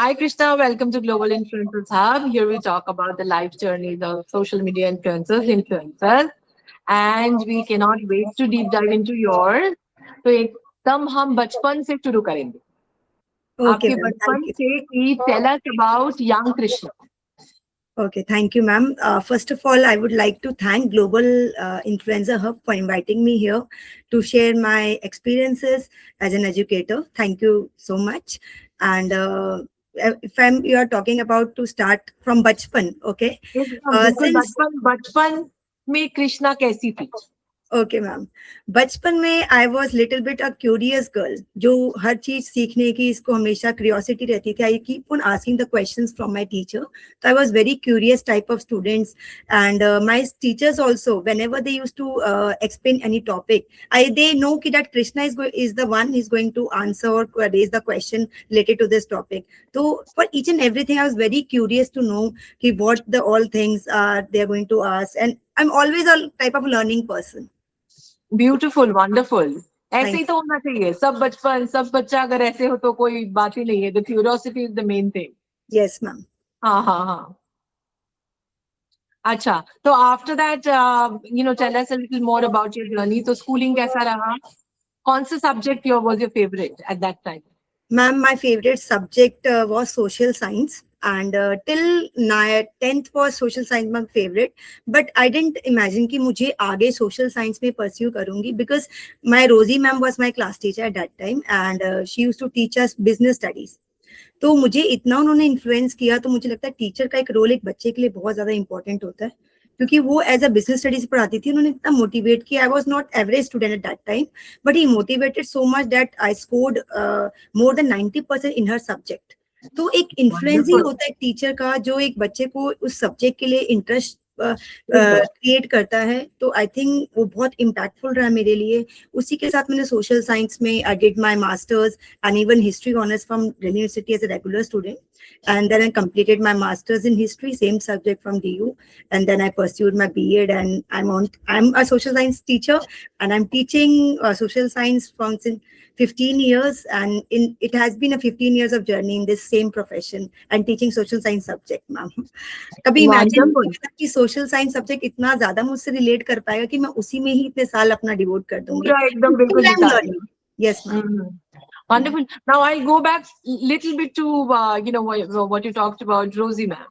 Hi, Krishna. Welcome to Global Influencers Hub. Here we talk about the life journeys of social media influencers, and we cannot wait to deep dive into yours. तो एकदम हम बचपन से शुरू करेंगे. Okay, आपके ma'am. Thank बचपन you. से की tell us about young Krishna. Okay, thank you, ma'am. First of all, I would like to thank Global Influencer Hub for inviting me here to share my experiences as an educator. Thank you so much. And if you are talking about to start from bachpan, okay? एकदम बिल्कुल Since बचपन में कृष्णा कैसी थी? Okay ma'am, बचपन में I was little bit a curious girl, जो हर चीज सीखने की इसको हमेशा क्यूरियोसिटी रहती थी. I keep on asking the questions from my teacher. तो I was very curious type of students and my teachers also whenever they used to explain any topic, I they know कि that Krishna is the one is going to answer or raise the question related to this topic. तो for each and everything I was very curious to know कि what the all things are they are going to ask, and I am always a type of learning person. Beautiful, wonderful. ऐसे ही Thank तो होना चाहिए. सब बच्चा अगर ऐसे हो तो कोई बात ही नहीं है. The curiosity is the main thing. you. Yes, ma'am. हाँ हाँ हाँ. अच्छा, तो after that tell us a little more about your journey. तो स्कूलिंग कैसा रहा? कौन सा subject was your favourite at that time? Ma'am, my favorite subject was social science, and till 10th was social science my favorite. But I didn't imagine कि मुझे आगे social science में pursue करूँगी, because my Rosie ma'am was my class teacher at that time, and she used to teach us business studies. तो मुझे इतना उन्होंने influence किया, तो मुझे लगता है टीचर का एक रोल एक बच्चे के लिए बहुत ज्यादा इंपॉर्टेंट होता है, क्योंकि वो एज अ बिजनेस स्टडीज पढ़ाती थी. उन्होंने इतना मोटिवेट किया. I was not average student at that time, but he motivated so much that I scored more than 90% in her subject. तो एक इन्फ्लुएंस ही वंडरफुल. होता है टीचर का, जो एक बच्चे को उस सब्जेक्ट के लिए इंटरेस्ट क्रिएट करता है. तो आई थिंक वो बहुत इम्पैक्टफुल रहा मेरे लिए. उसी के साथ मैंने सोशल साइंस में I did my masters and even history honors from Delhi University as a regular student. And then I completed my master's in history, same subject from DU. And then I pursued my B.Ed, and I'm a social science teacher, and I'm teaching social science from since 15 years. And it has been a 15 years of journey in this same profession and teaching social science subject, ma'am. कभी imagine नहीं wonderful. किया था कि social science subject इतना ज्यादा मुझसे relate कर पाएगा कि मैं उसी में ही इतने साल अपना डिवोट कर दूंगी. पूरा एकदम बिल्कुल आई एम बिता लर्निंग. Yes ma'am. दिया. Wonderful. Now I'll go back little bit to what you talked about Rosie ma'am.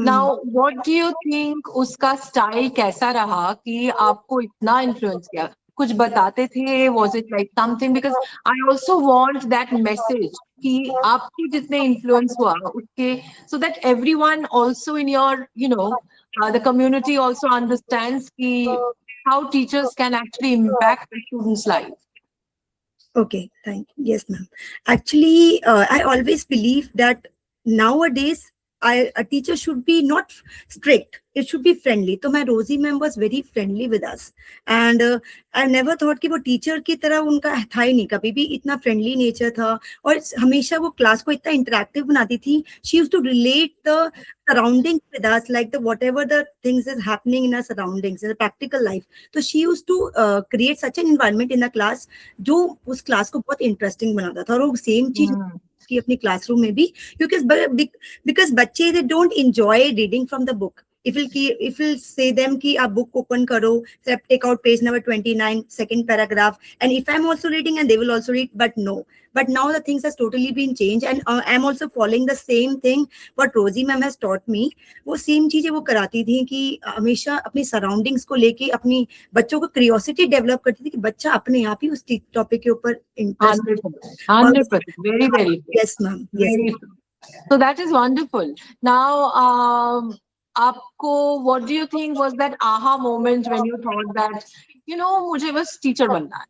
Now, what do you think उसका स्टाइल कैसा रहा कि आपको इतना इन्फ्लुएंस किया? कुछ बताते थे? Was it like something? Because I also want that message कि आपको जितने इन्फ्लुएंस हुआ उसके, so that everyone also in your the community also understands कि how teachers can actually impact the students' life. Okay, thank you. Yes, ma'am. Actually, I always believe that nowadays a teacher should be not strict. It should be friendly. तो मैं रोजी ma'am was very friendly with us, and I never thought कि वो teacher की तरह उनका था ही नहीं. कभी भी इतना फ्रेंडली नेचर था, और हमेशा वो क्लास को इतना इंटरेक्टिव बनाती थी. She used to relate the surroundings with us, like the whatever the things is happening in our surroundings in the practical life. So she used to create such an environment in the class जो उस class को बहुत interesting बनाता था. और वो same चीज की अपनी क्लासरूम में भी, क्योंकि बिकॉज बच्चे they don't enjoy reading from the book. If you'll say them कि आप book open करो, take out page number 29, second paragraph, and if I'm also reading and they will also read, but no. But now the things has totally been changed, and I'm also following the same thing what Rosie ma'am has taught me. वो same चीजें वो कराती थी कि हमेशा अपनी surroundings को लेके अपनी बच्चों को क्यूरियोसिटी डेवलप करती थी कि बच्चा अपने आप ही उस टॉपिक के ऊपर interest. 100%. Very, very true. Yes, ma'am. Yes. Very true. So that is wonderful. Now, आपको what do you think was that aha moment when you thought that मुझे बस teacher बनना है?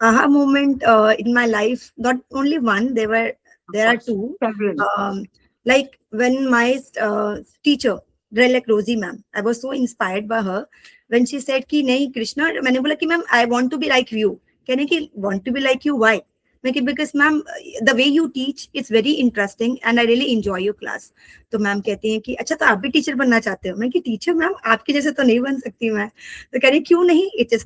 Aha moment in my life, not only one, there are two. Several. Like when my teacher, like Rosie ma'am, I was so inspired by her when she said कि नहीं कृष्णा, मैंने बोला कि ma'am I want to be like you. कहने कि want to be like you, why? मैं कि because ma'am the way you teach it's very interesting and I really enjoy your class. तो मैम कहती हैं कि अच्छा तो आप भी टीचर बनना चाहते हो? मैं कि टीचर मैम आपके जैसे तो नहीं बन सकती मैं. तो कह रही क्यों नहीं? इट इज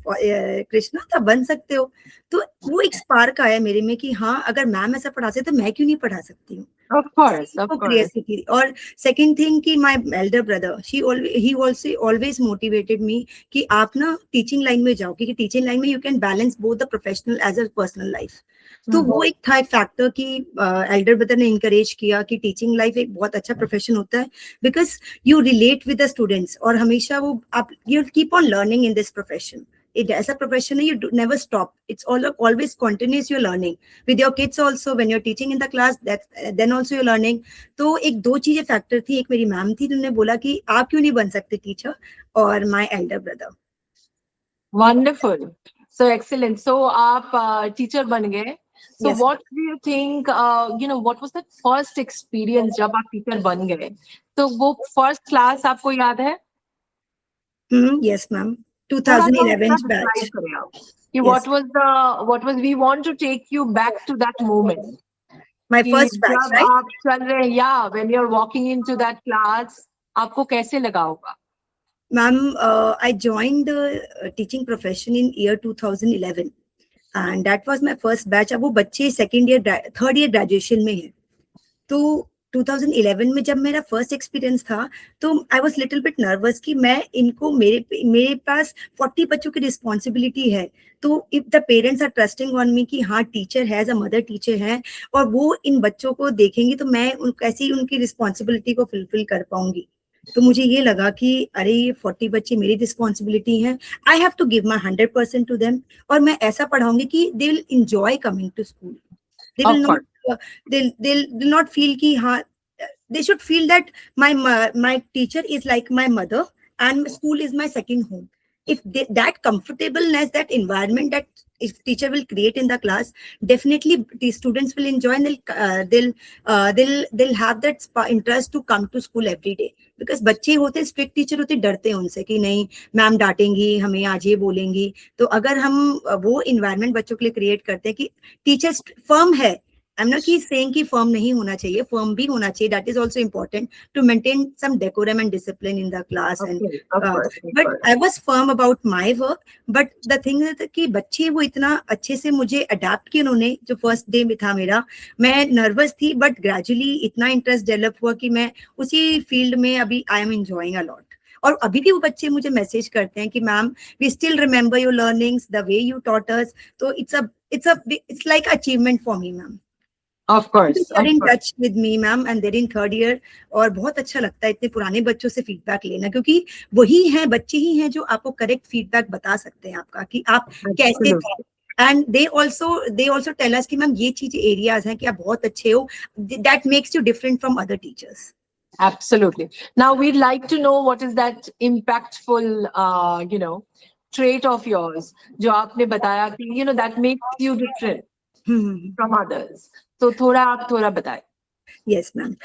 कृष्णा तो बन सकते हो. तो वो एक स्पार्क आया मेरे में कि हाँ अगर मैम ऐसा पढ़ा सकते तो मैं क्यों नहीं पढ़ा सकती हूँ. Of course, of वो course. क्यूरियोसिटी। और सेकंड थिंग कि माय एल्डर ब्रदर ही ऑल्सो ऑलवेज मोटिवेटेड मी कि आप ना टीचिंग लाइन में जाओ, क्योंकि टीचिंग लाइन में you can balance both the professional as a personal life. तो वो एक था एक फैक्टर कि एल्डर ब्रदर ने इंकरेज किया कि टीचिंग लाइफ एक बहुत अच्छा प्रोफेशन होता है, because you relate with the students, और हमेशा वो आप you keep on learning in this profession. it ऐसा प्रोफेशन है, you never stop, it's always continuous, you're learning with your kids also, when you're teaching in the class, that then also you're learning। तो एक दो चीजें factor थी, एक मेरी ma'am थी जिन्होंने बोला कि आप क्यों नहीं बन सकते टीचर, और my elder brother. Wonderful. So excellent. So आप टीचर बन गए. So Yes. what do you think? What was that first experience जब आप टीचर बन गए? तो वो first class आपको याद है? Yes मैम, थोड़ा सा 2011 उसका बैच। describe करें आप. कि Yes, what was we want to take you back to that moment. my कि first batch, जब right? आप चल रहे हैं, yeah, when you're walking into that class, आपको कैसे लगा होगा? Ma'am, I joined the teaching profession in year 2011 and that was my first batch। अब वो बच्चे second year third year graduation में है। तो 2011 में जब मेरा फर्स्ट एक्सपीरियंस था तो I was little bit nervous कि मैं इनको मेरे पास 40 बच्चों की रिस्पॉन्सिबिलिटी है। तो if the parents are trusting on me कि हाँ टीचर है, एज अ मदर टीचर है, और वो इन बच्चों को देखेंगी तो मैं कैसे उनकी रिस्पॉन्सिबिलिटी को फुलफिल कर पाऊंगी। तो मुझे ये लगा कि अरे ये 40 बच्चे मेरी रिस्पॉन्सिबिलिटी हैं, I have to give my 100% to them, और मैं ऐसा पढ़ाऊंगी कि they will enjoy coming to school. They will Of not, course. they'll not feel ki हाँ, they should feel that my teacher is like my mother and school is my second home। if that comfortableness, that environment that if teacher will create in the class, definitely the students will enjoy and they'll have that interest to come to school every day। Because बच्चे होते strict teacher होते, डरते हैं उनसे कि नहीं ma'am डांटेंगी हमें, आज ये बोलेंगी। तो अगर हम वो इन्वायरमेंट बच्चों के लिए क्रिएट करते हैं कि टीचर फर्म है, आई एम नॉट की सेइंग कि फर्म नहीं होना चाहिए, फर्म भी होना चाहिए, that is also important to maintain some decorum and discipline in the class and but I was firm about my work. But the thing is कि बच्चे वो इतना अच्छे से मुझे अडेप्ट किया उन्होंने। जो फर्स्ट डे में था मेरा, मैं नर्वस थी बट ग्रेजुअली इतना इंटरेस्ट डेवलप हुआ कि मैं उसी फील्ड में अभी I am enjoying a lot. और अभी भी वो बच्चे मुझे मैसेज करते हैं कि ma'am we still remember your learnings, the way you taught us. तो it's like achievement for me ma'am. Of course, They are of in course. touch with me ma'am and there in third year. और बहुत अच्छा लगता है इतने पुराने बच्चों से फीडबैक लेना, क्योंकि वही हैं बच्चे ही हैं जो आपको करेक्ट फीडबैक बता सकते हैं आपका कि आप कैसे थे। And they also tell us कि मैम ये चीज एरियाज हैं कि आप बहुत अच्छे हो, that makes you different from other teachers. Absolutely. Now we'd like to know what is that impactful, trait of yours, जो आपने बताया कि, that makes you different from others. तो थोड़ा आप थोड़ा बताएं. Yes, ma'am.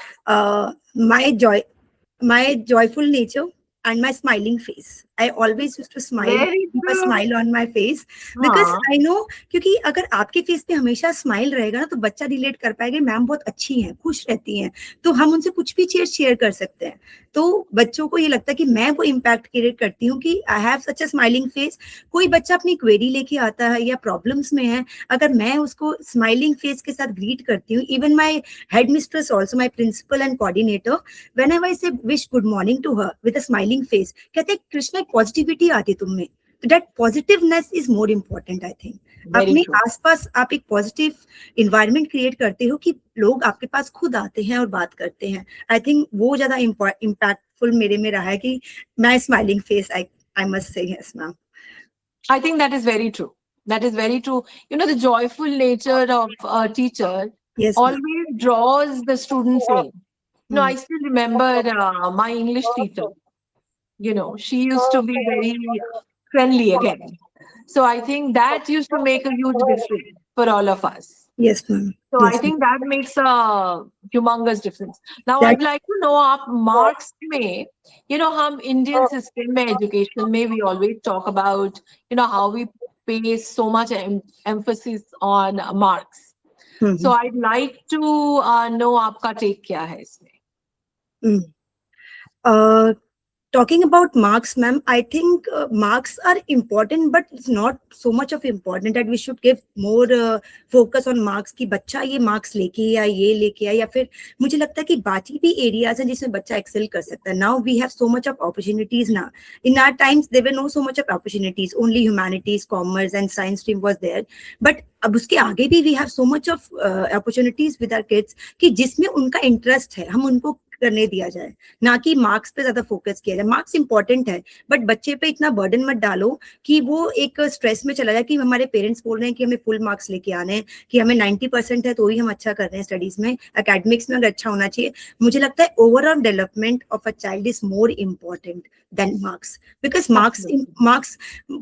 My joyful nature and my smiling face. I always used to smile, Very keep a true. smile on my face because हाँ. I know क्योंकि अगर आपके face पे हमेशा स्माइल रहेगा ना तो बच्चा रिलेट कर पाएगा, मैम बहुत अच्छी हैं, खुश रहती हैं, तो हम उनसे कुछ भी चीज शेयर कर सकते हैं। तो बच्चों को ये लगता है कि मैं वो इम्पैक्ट क्रिएट करती हूँ कि I have such a smiling face. कोई बच्चा अपनी क्वेरी लेके आता है या प्रॉब्लम्स में है, अगर मैं उसको स्माइलिंग फेस के साथ ग्रीट करती हूँ, even my headmistress also, my principal and coordinator, whenever I say wish good morning to her with a smiling face, कहते हैं कृष्णा एक पॉजिटिविटी आती तुम में। तो that positiveness is more important I think. अपने आसपास आप एक पॉजिटिव इन्वायरमेंट क्रिएट करते हो कि लोग आपके पास खुद आते हैं और बात करते हैं। आई थिंक वो ज्यादा इम्पैक्टफुल मेरे में रहा है कि मैं smiling face, I must say yes ma'am. I think that is very true. That is very true. The joyful nature of a teacher always draws the students in. I still remember my English teacher. She used to be very friendly again. So I think that used to make a huge difference for all of us. Yes, ma'am. So I think that makes a humongous difference. Now I'd like to know आप marks में, हम Indian system में education में we always talk about, how we pay so much emphasis on marks. So I'd like to know आपका take क्या है इसमें? Talking about marks, ma'am, I think marks are important, but it's not so much of important that we should give more focus on marks कि बच्चा ये marks लेके या ये लेके या फिर मुझे लगता है कि बाकी भी areas हैं जिसमें बच्चा excel कर सकता है. Now we have so much of opportunities now. In our times there were no so much of opportunities. Only humanities, commerce and science stream was there. But अब उसके आगे भी we have so much of opportunities with our kids कि जिसमें उनका interest है हम उनको करने दिया जाए, ना कि मार्क्स पे ज्यादा फोकस किया जाए. मार्क्स इंपॉर्टेंट है बट बच्चे पे इतना बर्डन मत डालो कि वो एक स्ट्रेस में चला जाए कि हमारे पेरेंट्स बोल रहे हैं कि हमें फुल मार्क्स लेके आने हैं, कि हमें 90% है तो ही हम अच्छा कर रहे हैं स्टडीज में, एकेडमिक्स में अगर अच्छा होना चाहिए. मुझे लगता है overall development of a child is more important than marks, because marks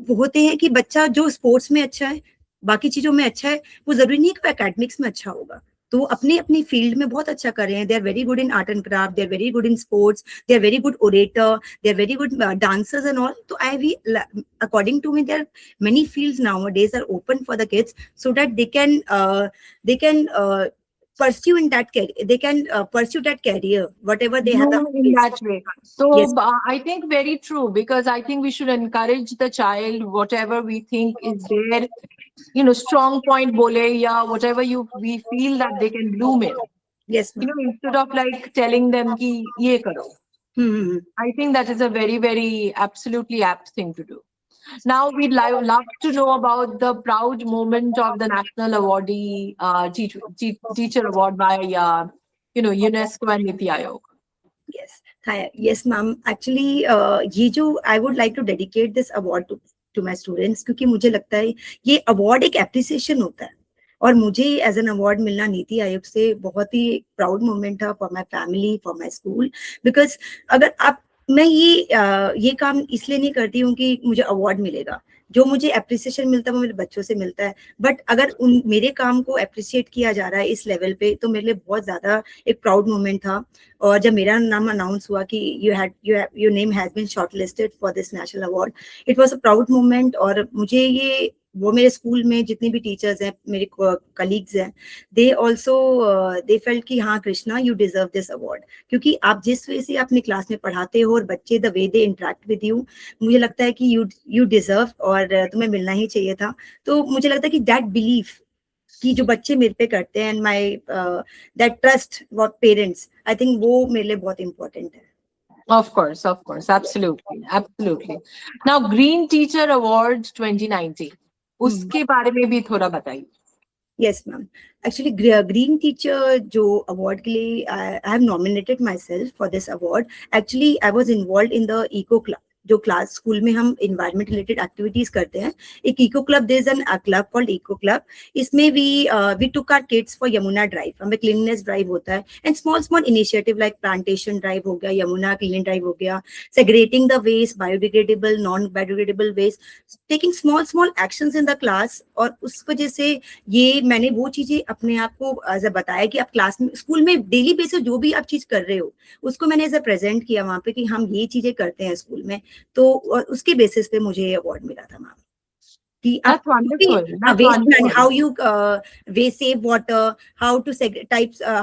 होते हैं कि बच्चा जो स्पोर्ट्स में अच्छा है, बाकी चीजों में अच्छा है, वो जरूरी नहीं कि वो एकेडमिक्स में अच्छा होगा. तो अपनी अपनी फील्ड में बहुत अच्छा कर रहे हैं. They are very good in art and craft, they are very good in sports, they are very good orator, they are very good dancers and all. So according to me, there are many fields nowadays are open for the kids so that they can pursue in that career. They can pursue that career whatever they have. In that way. So Yes. I think very true, because I think we should encourage the child, whatever we think is their, strong point bole, ya whatever we feel that they can bloom in. Yes, ma'am. Instead of like telling them ki ye karo. I think that is a very, very absolutely apt thing to do. Now we'd love to know about the proud moment of the National Awardee Teacher Award by UNESCO and Niti Aayog. Yes, yes, ma'am. Actually, ये जो I would like to dedicate this award to my students, क्योंकि मुझे लगता है ये award एक appreciation होता है, और मुझे एज एन अवार्ड मिलना नीति आयोग से बहुत ही प्राउड मोमेंट था for my family, for my school. Because अगर आप मैं ये काम इसलिए नहीं करती हूँ कि मुझे अवार्ड मिलेगा. जो मुझे एप्रिसिएशन मिलता है वो मेरे बच्चों से मिलता है. बट अगर मेरे काम को एप्रिशिएट किया जा रहा है इस लेवल पे, तो मेरे लिए बहुत ज्यादा एक प्राउड मोमेंट था. और जब मेरा नाम अनाउंस हुआ कि your name has been shortlisted for this national award, it was a proud moment. और मुझे वो मेरे स्कूल में जितने भी टीचर्स हैं, मेरे कलीग्स हैं, दे ऑल्सो दे फेल्ट कि हाँ Krishna, you deserve this award, क्योंकि आप जिस वे से अपनी क्लास में पढ़ाते हो और बच्चे the way they interact with you, मुझे लगता है कि यू डिजर्व और तुम्हें मिलना ही चाहिए था. तो मुझे लगता है कि दैट बिलीफ कि जो बच्चे मेरे पे करते हैं, and my that trust what parents, I think वो मेरे लिए बहुत इंपॉर्टेंट है. Of course, absolutely. Now, Green Teacher Awards 2019. उसके बारे में भी थोड़ा बताइए. Yes, ma'am. Actually, Green Teacher जो award के लिए I have nominated myself for this award. Actually, I was involved in the Eco Club. जो क्लास स्कूल में हम इन्वायरमेंट रिलेटेड एक्टिविटीज करते हैं, एक eco club, there is an club called eco club. इसमें we took our kids for Yamuna drive. हमें cleanness drive होता है, and small initiative like plantation drive हो गया, यमुना क्लीन ड्राइव हो गया, segregating the waste, biodegradable, non biodegradable waste, taking small actions in the class. और उस वजह से ये मैंने वो चीजें अपने आप को एज बताया कि आप क्लास में, स्कूल में डेली बेसिस जो भी आप चीज कर रहे हो, उसको मैंने एज प्रेजेंट किया वहां पे कि हम ये चीजें करते हैं स्कूल में. तो उसके बेसिस पे मुझे अवार्ड मिला था मैम. कि आप how you save water, how to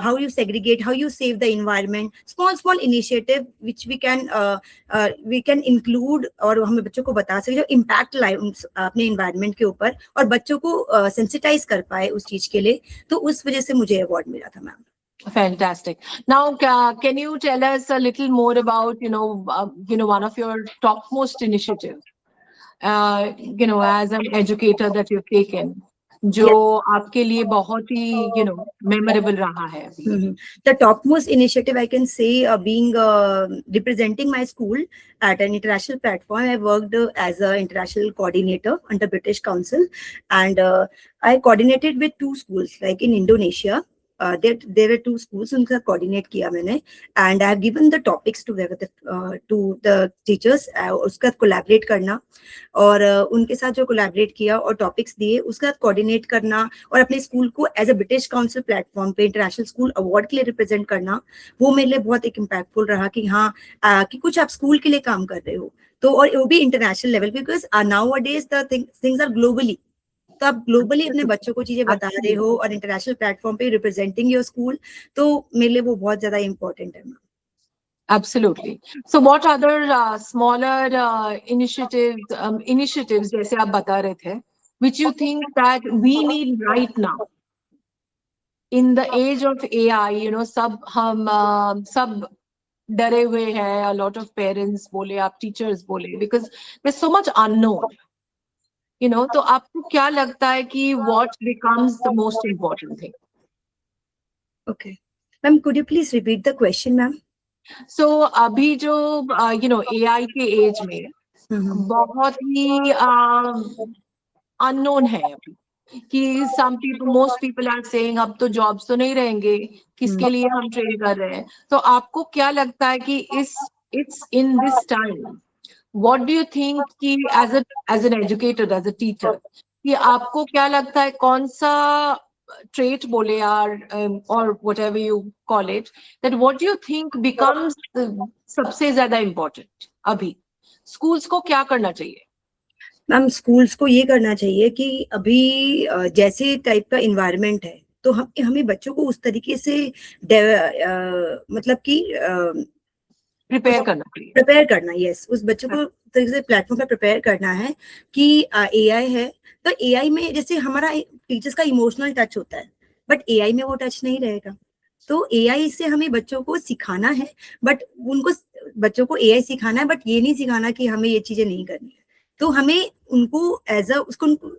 how you segregate, how you save the environment, small initiative which we can include, और हमें बच्चों को बता सके जो इम्पैक्ट लाए अपने इन्वायरमेंट के ऊपर, और बच्चों को सेंसिटाइज कर पाए उस चीज के लिए. तो उस वजह से मुझे अवार्ड मिला था ma'am. Fantastic. Now, can you tell us a little more about, one of your topmost initiatives, as an educator that you've taken, जो आपके लिए बहुत ही, memorable रहा है अभी. The topmost initiative I can say, being representing my school at an international platform. I worked as an international coordinator under British Council, and I coordinated with 2 schools, like in Indonesia. There were 2 schools, उनका coordinate किया मैंने, and I have given the topics to the teachers, उसका collaborate करना, और उनके साथ जो collaborate किया और topics दिए, उसका coordinate करना, और अपने स्कूल को as a British Council platform पे इंटरनेशनल स्कूल अवार्ड के लिए रिप्रेजेंट करना, वो मेरे लिए बहुत एक इम्पैक्टफुल रहा कि हाँ कि कुछ आप स्कूल के लिए काम कर रहे हो. तो और वो भी international level, because nowadays the things are globally. तो आप ग्लोबली अपने बच्चों को चीजें बता रहे हो और इंटरनेशनल प्लेटफॉर्म पे रिप्रेजेंटिंग योर स्कूल, तो मेरे लिए वो बहुत ज्यादा इम्पोर्टेंट है. Absolutely. So what other smaller initiatives जैसे आप बता रहे थे, which you think that we need right now in the age of AI, सब डरे हुए हैं, a lot of parents बोले, आप teachers बोले, because there's so much unknown, तो आपको क्या लगता है कि what becomes the most important thing? Okay. Ma'am, could you please repeat the question, ma'am? So अभी जो AI के एज में बहुत ही अननोन है अभी, कि मोस्ट पीपल आर सेइंग अब तो जॉब्स तो नहीं रहेंगे, किसके लिए हम ट्रेन कर रहे हैं? तो आपको क्या लगता है कि it's in this time, what do you think कि as an educator, as a teacher, कि आपको क्या लगता है कौन सा ट्रेट बोले यार, और whatever you call it, that what you think becomes सबसे ज्यादा इम्पोर्टेंट अभी? स्कूल्स को क्या करना चाहिए? मैम, स्कूल्स को ये करना चाहिए कि अभी जैसे टाइप का इन्वायरमेंट है, तो हमें बच्चों को उस तरीके से मतलब कि प्रिपेयर करना, यस, उस बच्चों को तरीके से प्लेटफॉर्म पर प्रिपेयर करना है कि एआई है, तो एआई में जैसे हमारा टीचर्स का इमोशनल टच होता है, बट एआई में वो टच नहीं रहेगा। तो एआई से हमें बच्चों को सिखाना है, बट बच्चों को एआई सिखाना है, बट ये नहीं सिखाना कि हमें ये चीजें नहीं करनी है। तो हमें उनको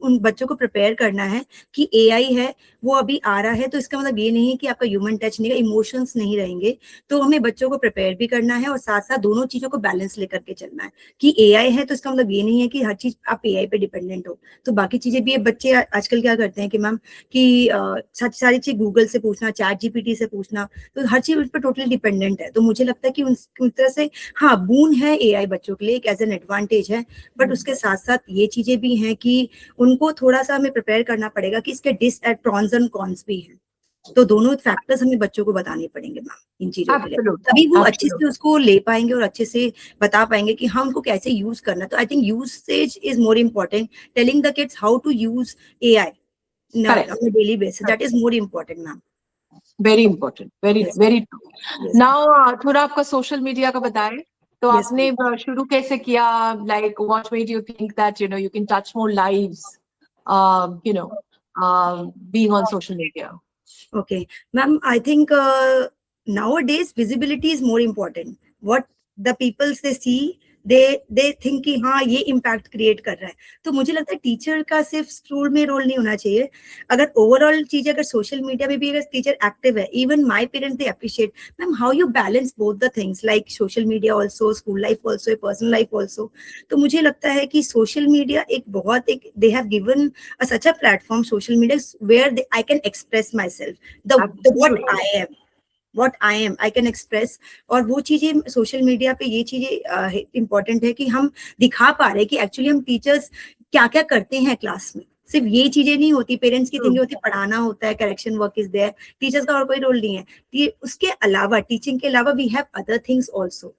उन बच्चों को प्रिपेयर करना है कि एआई है, वो अभी आ रहा है, तो इसका मतलब ये नहीं है कि आपका ह्यूमन टच नहीं, इमोशंस नहीं रहेंगे। तो हमें बच्चों को प्रिपेयर भी करना है और साथ साथ दोनों चीजों को बैलेंस लेकर के चलना है कि एआई है तो इसका मतलब ये नहीं है कि हर चीज आप एआई पे डिपेंडेंट हो, तो बाकी चीजें भी। बच्चे आजकल क्या करते हैं कि मैम कि सारी चीज गूगल से पूछना, चैट जीपीटी से पूछना, तो हर चीज उस पर टोटली डिपेंडेंट है। तो मुझे लगता है कि उस तरह से हाँ, बून है एआई बच्चों के लिए, एक एज एन एडवांटेज है, बट उसके साथ साथ ये चीजें भी हैं कि उनको थोड़ा सा हमें प्रिपेयर करना पड़ेगा कि इसके प्रॉन्स एंड कॉन्स भी हैं। तो दोनों फैक्टर्स हमें बच्चों को बताने पड़ेंगे मैम इन चीजों के लिए, तभी वो अच्छे से उसको ले पाएंगे और अच्छे से बता पाएंगे कि हाँ, उनको कैसे यूज करना। तो I think usage is more important, telling the kids how to use AI on a daily basis, that is more important ma'am. Very important, very very true. Now थोड़ा आपका सोशल मीडिया का बताएं, तो आपने शुरू कैसे किया? Like what made you think that you can touch more lives, being on social media? Okay, ma'am, I think nowadays visibility is more important. What the people they see, they think कि हाँ, ये impact create कर रहा है। तो मुझे लगता है टीचर का सिर्फ स्कूल में रोल नहीं होना चाहिए। अगर ओवरऑल चीज, अगर सोशल मीडिया में भी अगर टीचर एक्टिव है, even my parents they appreciate ma'am how you balance both the things, like social media also, school life also, personal life also. तो मुझे लगता है कि सोशल मीडिया एक they have given such a platform, social media, where I can express myself, what I am, I can express। और वो चीजें social media पे ये चीजें इंपॉर्टेंट है कि हम दिखा पा रहे हैं कि एक्चुअली हम टीचर्स क्या क्या करते हैं क्लास में। सिर्फ ये चीजें नहीं होती, पेरेंट्स की थिंकिंग होती है पढ़ाना होता है, correction work is there, teachers का और कोई रोल नहीं है। उसके अलावा, टीचिंग के अलावा, we have other things also.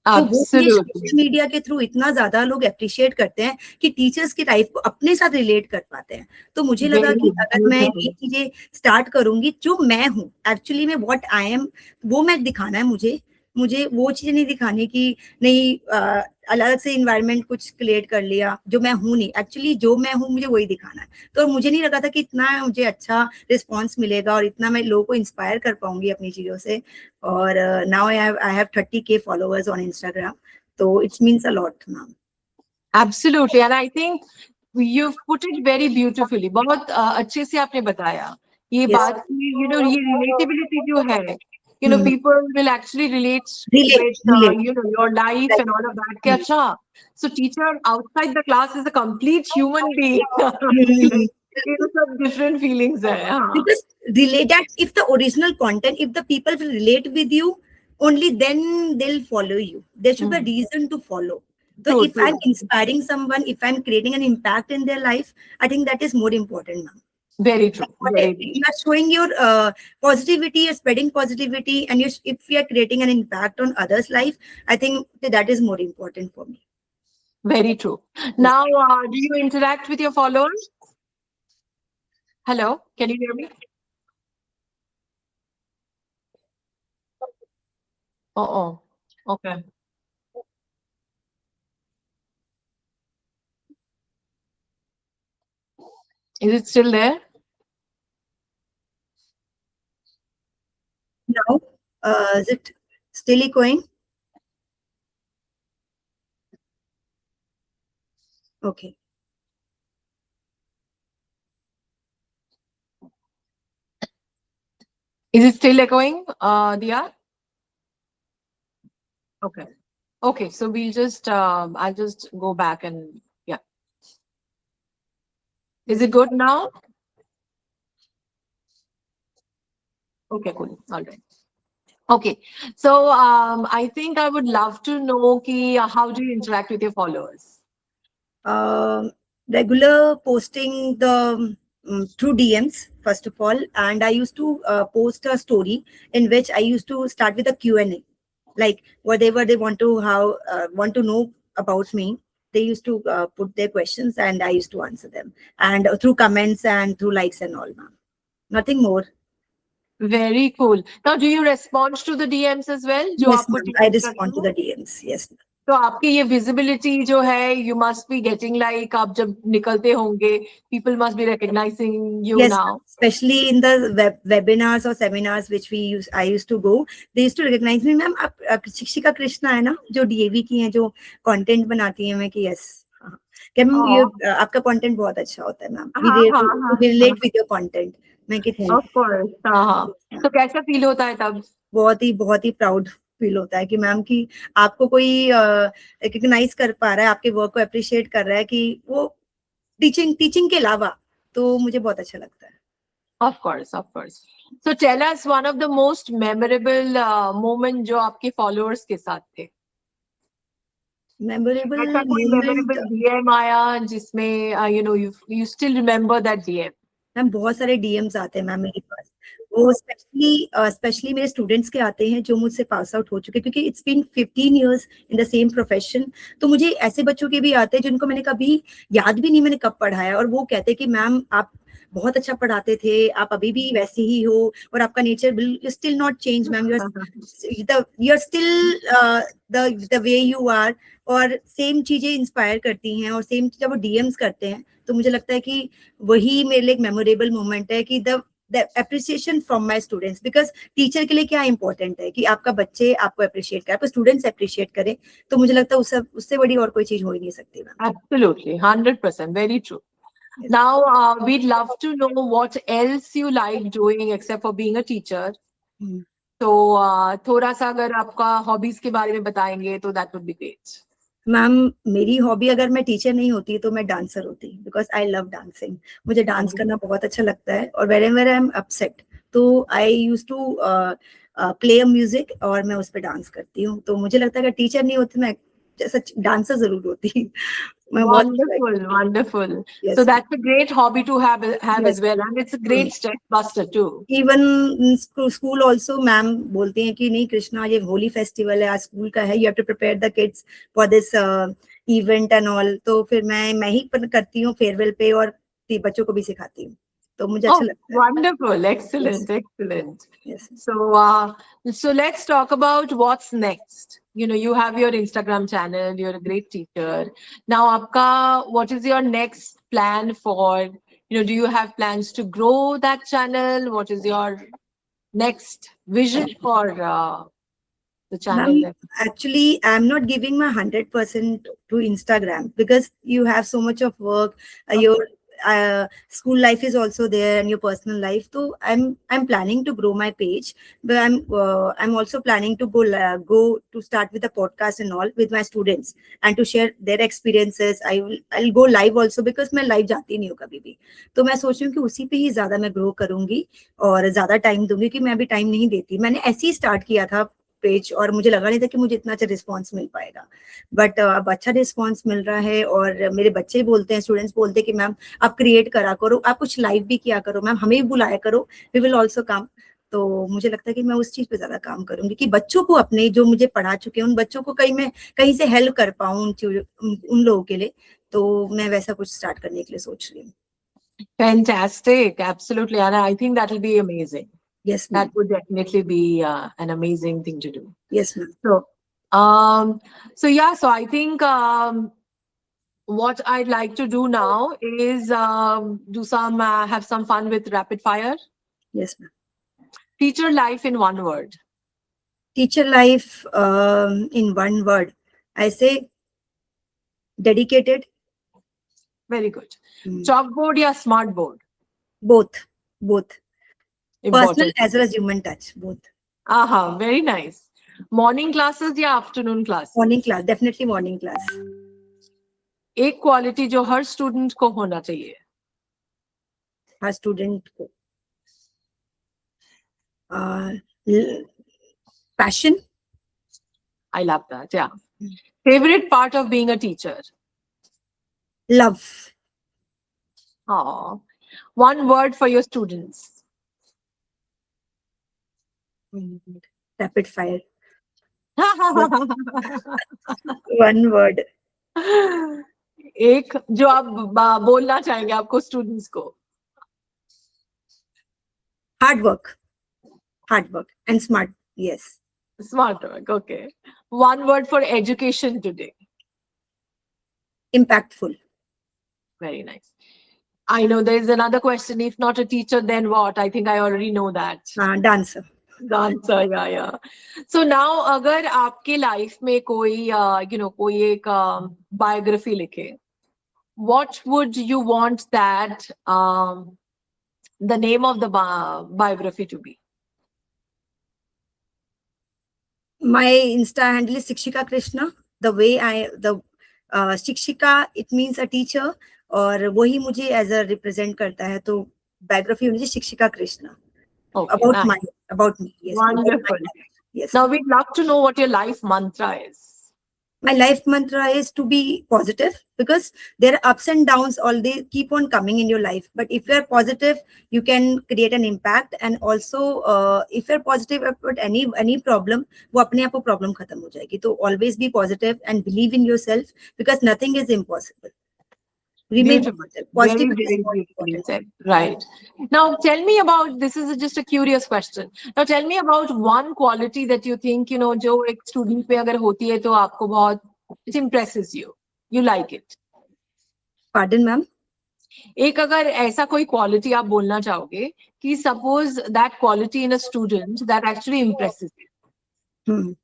तो वो सोशल मीडिया के थ्रू इतना ज्यादा लोग अप्रिशिएट करते हैं कि टीचर्स की लाइफ को अपने साथ रिलेट कर पाते हैं। तो मुझे लगा कि अगर मैं ये चीजें स्टार्ट करूंगी, जो मैं हूँ एक्चुअली में, व्हाट आई एम, वो मैं दिखाना है। मुझे वो चीजें नहीं दिखानी कि नहीं अलग से इन्वायरमेंट कुछ क्रिएट कर लिया, जो मैं हूँ नहीं, एक्चुअली जो मैं हूँ मुझे वही दिखाना है। तो मुझे नहीं लगा था कि इतना मुझे अच्छा रिस्पॉन्स मिलेगा और इतना मैं लोगों को इंस्पायर कर पाऊंगी अपनी चीजों से। और now I have 30K followers on Instagram, तो it's means a lot ma'am. Absolutely, and I think you put it very beautifully. बहुत अच्छे से आपने बताया ये बात की, ये रिलेटेबिलिटी जो है, people will actually relate with your life and all of that. कि अच्छा, so teacher outside the class is a complete human being. Some different feelings hai. Because relate that, if the original content, if the people will relate with you, only then they'll follow you. There should be a reason to follow. So if I'm inspiring someone, if I'm creating an impact in their life, I think that is more important now. Very true. You are showing your positivity, you're spreading positivity, and if we are creating an impact on others' life, I think that is more important for me. Very true. Now, do you interact with your followers? Hello, can you hear me? Okay. Is it still there? Now, is it still echoing? Okay. Is it still echoing, Dia? Okay. Okay. So we'll just, I'll just go back and yeah. Is Yes. it good now? Okay, cool. All right. Okay. So I think I would love to know ki, how do you interact with your followers? um, Regular posting the through DMs first of all, and I used to post a story in which I used to start with a Q&A, like whatever they want to know about me. They used to put their questions, and I used to answer them, and through comments and through likes and all, ma'am. Nothing more. Very cool. Now, do you respond to the DMs as well? जो Yes, आपको ma'am. I DMs करते respond to हो? the DMs. Yes, ma'am. तो आपकी ये visibility जो है, you must be getting like आप जब निकलते होंगे, people must be recognizing you Yes, now. especially in the webinars or seminars which I used to go, they used to recognize me, ma'am आप शिक्षिका कृष्णा है ना, जो डीएवी की हैं, जो कंटेंट बनाती हैं, मैं कि यस, कि मैम ये Oh, आपका कंटेंट बहुत अच्छा होता है मैम, हाँ हाँ हाँ वी हाँ. रिलेट विद योर कंटेंट, मैं कि थैंक Of course. हाँ हाँ. तो कैसा फील होता है तब? बहुत ही प्राउड फील होता है कि मैम कि आपको कोई रिकग्नाइज कर पा रहा है, आपके वर्क को अप्रिशिएट कर रहा है, कि वो टीचिंग के अलावा, तो मुझे बहुत अच्छा लगता है. Of course, of course. So tell us one of the most memorable moment जो आपके followers के साथ थे. मेमोरेबल ऐसा कोई मोमेंट, memorable DM आया जिसमें you know you still remember that DM. Ma'am बहुत सारे डीएम्स आते हैं मैम मेरे पास. वो स्पेशली मेरे स्टूडेंट्स के आते हैं जो मुझसे पास आउट हो चुके हैं, क्योंकि it's been 15 years in the same profession. तो मुझे ऐसे बच्चों के भी आते हैं जिनको मैंने कभी याद भी नहीं मैंने कब पढ़ाया, और वो कहते हैं कि मैम आप बहुत अच्छा पढ़ाते थे, आप अभी भी वैसे ही हो, और आपका nature you still not change ma'am, you are still the way you are. और सेम चीजें इंस्पायर करती हैं, और सेम जब वो डीएम्स करते हैं, तो मुझे लगता है कि वही मेरे लिए एक मेमोरेबल मोमेंट है, कि the appreciation from my students. Because teacher के लिए क्या इंपॉर्टेंट है कि आपका बच्चे आपको अप्रिशिएट करें, आपको स्टूडेंट्स अप्रिशिएट करें. तो मुझे लगता है उससे बड़ी और कोई चीज हो ही नहीं सकती ma'am. Absolutely, 100%, very true. Yes. Now, we'd love to know what else you like doing except for being a teacher. तो थोड़ा सा अगर आपका हॉबीज के बारे में बताएंगे तो that would be great. Ma'am मेरी हॉबी, अगर मैं टीचर नहीं होती तो मैं डांसर होती, बिकॉज आई लव डांसिंग. मुझे डांस करना बहुत अच्छा लगता है, और वेरेवर आई एम अपसेट, तो I use to play a music, और मैं उस पर डांस करती हूँ. तो मुझे लगता है अगर टीचर नहीं होती, मैं जैसा डांसर जरूर होती. मैं बहुत Wonderful, wonderful. yes, So that's a great hobby to have yes. as well, and it's a great stress buster too. Even school also ma'am बोलती हैं कि नहीं कृष्णा, ये होली फेस्टिवल है, आज स्कूल का है, you have to prepare the kids for this event and all. तो फिर मैं ही करती हूँ फेयरवेल पे, और बच्चों को भी सिखाती हूँ, तो मुझे अच्छा Oh, लगता है. wonderful, excellent, Yes, excellent. yes. So let's talk about what's next. You know, you have your Instagram channel, you're a great teacher. Now, Aapka, what is your next plan for, you know, do you have plans to grow that channel? What is your next vision for the channel? Ma'am, actually, I'm not giving my 100% to Instagram, because you have so much of work. Your school life is also there, and your personal life. So I'm planning to grow my page, but I'm also planning to go to start with a podcast and all with my students, and to share their experiences. I'll go live also, because मैं live जाती नहीं हूँ कभी भी. तो मैं सोच रही हूँ कि उसी पे ही ज्यादा मैं ग्रो करूंगी, और ज्यादा टाइम दूंगी, कि मैं अभी टाइम नहीं देती. मैंने ऐसे ही स्टार्ट किया था पेज, और मुझे लगा नहीं था कि मुझे इतना अच्छा रिस्पॉन्स मिल पाएगा, बट अब अच्छा रिस्पॉन्स मिल रहा है. और मेरे बच्चे बोलते हैं, स्टूडेंट्स बोलते हैं कि मैम आप क्रिएट करा करो, आप कुछ लाइव भी किया करो, मैम हमें भी बुलाया करो, वी विल ऑल्सो कम. तो मुझे लगता है कि मैं उस चीज पे ज्यादा काम करूंगी, कि बच्चों को, अपने जो मुझे पढ़ा चुके हैं उन बच्चों को कहीं से हेल्प कर पाऊँ उन लोगों के लिए. तो मैं वैसा कुछ स्टार्ट करने के लिए सोच रही हूँ. Fantastic, absolutely. And I think that will be amazing. Yes, That ma'am. would definitely be an amazing thing to do. Yes, ma'am. So, So yeah, so I think what I'd like to do now is do some have some fun with rapid fire. Yes, ma'am. Teacher life in one word. Teacher life in one word. I say dedicated. Very good. Hmm. Chalkboard या smart board? Both. Personal Important. as well as human touch. Both. Aha, very nice. Morning classes या afternoon classes? Morning class. Definitely morning class. एक quality जो हर student को होना चाहिए. हर student को passion. I love that. Yeah. Favorite part of being a teacher? Love. Oh, one word for your students. Rapid fire. One word. एक जो आप बोलना चाहेंगे आपको स्टूडेंट्स को. Hard work and smart. Yes. Smart work. Okay. One word for education today. Impactful. Very nice. I know there's another question. If not a teacher, then what? I think I already know that. Dancer. Dancer, yeah. So now, अगर आपके life में कोई कोई एक biography लिखे, what would you want that the name of the biography to be? My Insta handle is Shikshika Krishna. The way Shikshika, it means a teacher, और वही मुझे as a represent करता है, तो biography मुझे Shikshika Krishna. Okay, about me. Yes. Wonderful. Yes. Now we'd love to know what your life mantra is. My life mantra is to be positive, because there are ups and downs, all they keep on coming in your life. But if you're positive, you can create an impact. And also, if you're positive about any problem, वो अपने आप को problem खत्म हो जाएगी. तो always be positive and believe in yourself, because nothing is impossible. Remain positive. Positivity is more important. Said. Right. Now tell me about, this is just a curious question. Now tell me about one quality that you think, जो एक student पे अगर होती है तो आपको बहुत, it impresses you. You like it. Pardon, ma'am? एक अगर ऐसा कोई quality आप बोलना चाहोगे कि suppose that quality in a student that actually impresses you.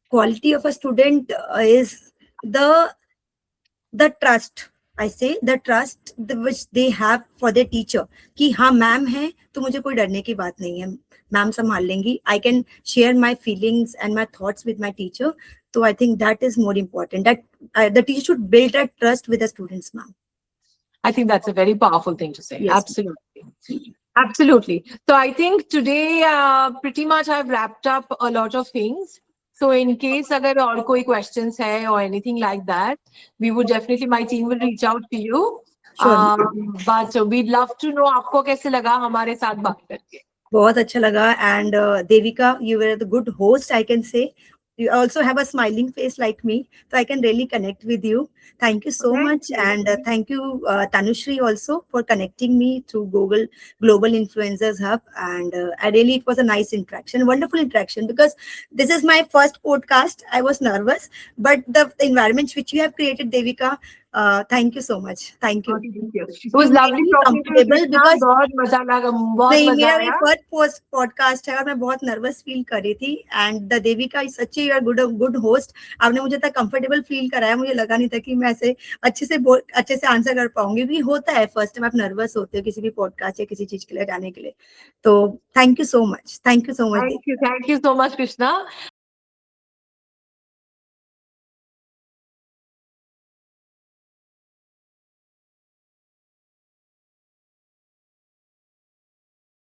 Quality of a student is the trust. I say the trust which they have for their teacher, कि हाँ मैम है तो मुझे कोई डरने की बात नहीं है, मैम संभाल लेंगी. I can share my feelings and my thoughts with my teacher. So I think that is more important, that the teacher should build that trust with the students, ma'am. I think that's a very powerful thing to say. Yes. Absolutely. So I think today pretty much I've wrapped up a lot of things. So in case agar aur koi questions hai or anything like that, we would definitely, my team will reach out to you. Sure. But we'd love to know आपको कैसे लगा हमारे साथ बात करके. बहुत अच्छा लगा. And Devika, you were the good host, I can say. You also have a smiling face like me, so I can really connect with you. Thank you so much. And thank you, Tanushri, also for connecting me to Global Influencers Hub. And it was a nice interaction, wonderful interaction, because this is my first podcast. I was nervous, but the environment which you have created, Devika, thank you so much. Thank you. It was lovely talking to you, because बहुत मजा लगा, बहुत मजा आया. मेरा first podcast है और मैं बहुत nervous feel कर रही थी. And the Devika is such a good host. आपने मुझे इतना comfortable feel कराया, मुझे लगा नहीं था कि मैं ऐसे अच्छे से आंसर कर पाऊंगी. क्योंकि होता है first time आप nervous होते हो किसी भी podcast या किसी चीज के लिए जाने के लिए. तो thank you so much. Thank you so much. Thank you so much, Krishna.